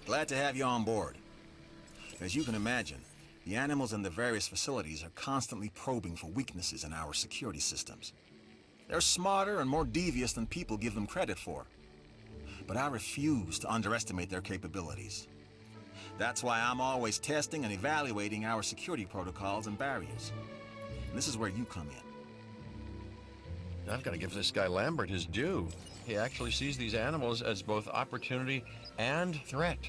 Glad to have you on board. As you can imagine, the animals in the various facilities are constantly probing for weaknesses in our security systems. They're smarter and more devious than people give them credit for. But I refuse to underestimate their capabilities. That's why I'm always testing and evaluating our security protocols and barriers. And this is where you come in. I've got to give this guy Lambert his due. He actually sees these animals as both opportunity and threat.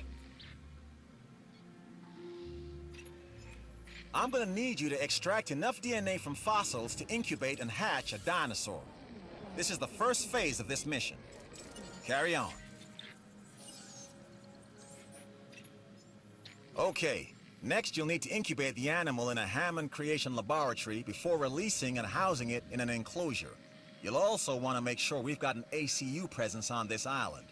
I'm gonna need you to extract enough DNA from fossils to incubate and hatch a dinosaur. This is the first phase of this mission. Carry on. Okay, next you'll need to incubate the animal in a Hammond Creation Laboratory before releasing and housing it in an enclosure. You'll also want to make sure we've got an ACU presence on this island.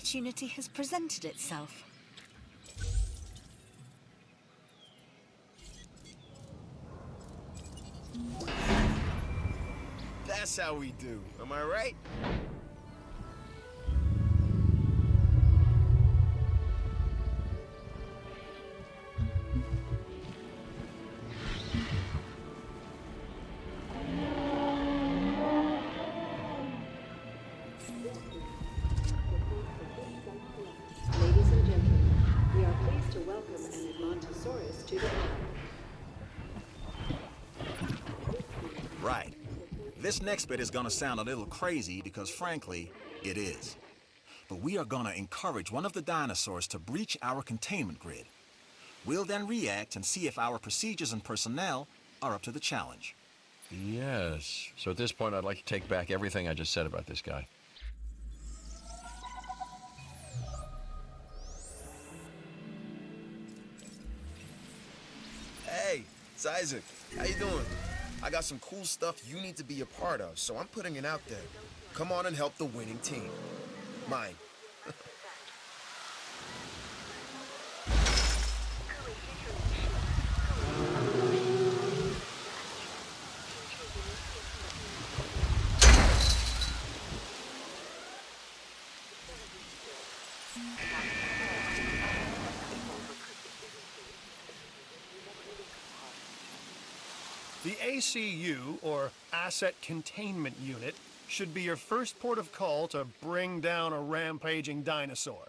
opportunity has presented itself. That's how we do, am I right? Ladies and gentlemen, we are pleased to welcome an Edmontosaurus to the Right. This next bit is gonna sound a little crazy because frankly, it is. But we are gonna encourage one of the dinosaurs to breach our containment grid. We'll then react and see if our procedures and personnel are up to the challenge. Yes. So at this point, I'd like to take back everything I just said about this guy. Hey, it's Isaac. How you doing? I got some cool stuff you need to be a part of, so I'm putting it out there. Come on and help the winning team. Mine. The ACU, or Asset Containment Unit, should be your first port of call to bring down a rampaging dinosaur.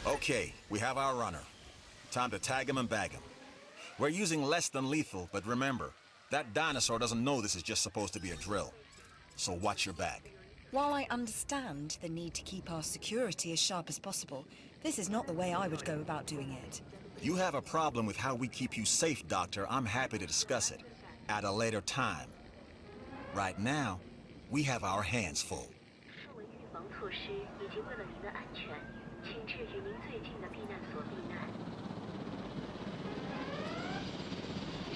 Okay, we have our runner. Time to tag him and bag him. We're using less than lethal, but remember, that dinosaur doesn't know this is just supposed to be a drill. So watch your back. While I understand the need to keep our security as sharp as possible, this is not the way I would go about doing it. You have a problem with how we keep you safe, Doctor. I'm happy to discuss it at a later time. Right now, we have our hands full. 作为预防措施以及为了您的安全，请至离您最近的避难所避难。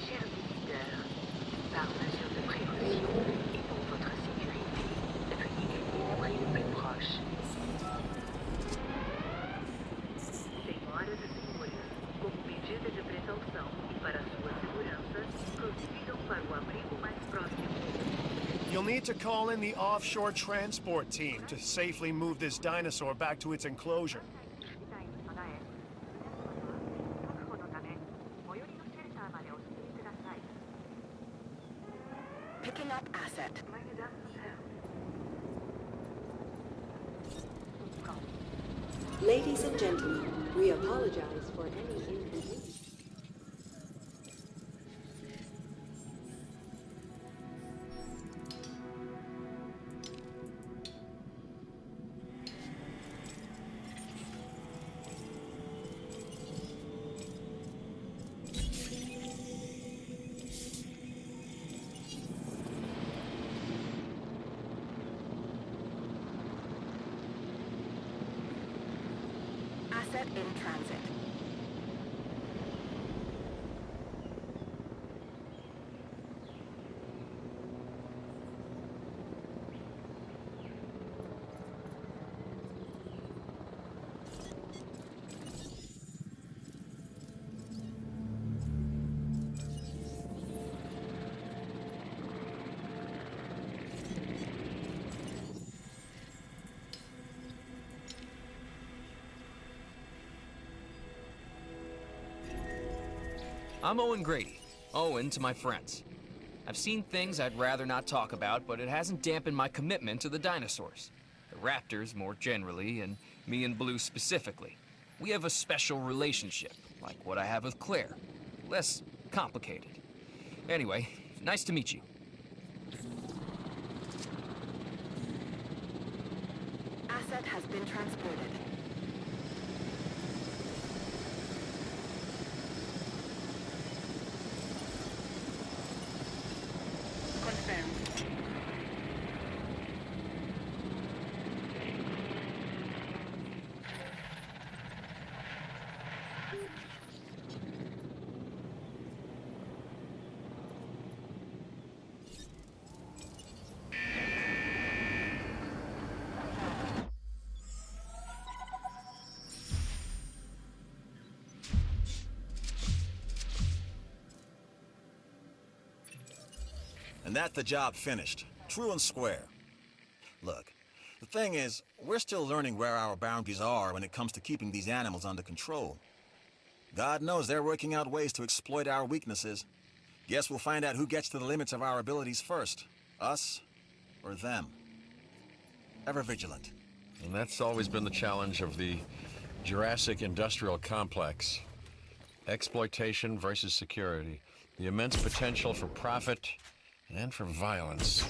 Chers visiteurs, par mesure de précaution et pour votre sécurité, veuillez gagner l'abri le plus proche. Senhoras e senhores, como medida de precaução e para sua segurança, prossigam para o abrigo mais próximo. You'll need to call in the offshore transport team to safely move this dinosaur back to its enclosure. Picking up Asset. Ladies and gentlemen, we apologize for any inconvenience. Asset in transit. I'm Owen Grady. Owen to my friends. I've seen things I'd rather not talk about, but it hasn't dampened my commitment to the dinosaurs. The raptors more generally, and me and Blue specifically. We have a special relationship, like what I have with Claire. Less complicated. Anyway, nice to meet you. Asset has been transported. Confirmed. And that's the job finished. True and square. Look, the thing is, we're still learning where our boundaries are when it comes to keeping these animals under control. God knows they're working out ways to exploit our weaknesses. Guess we'll find out who gets to the limits of our abilities first. Us or them. Ever vigilant. And that's always been the challenge of the Jurassic industrial complex. Exploitation versus security. The immense potential for profit and for violence.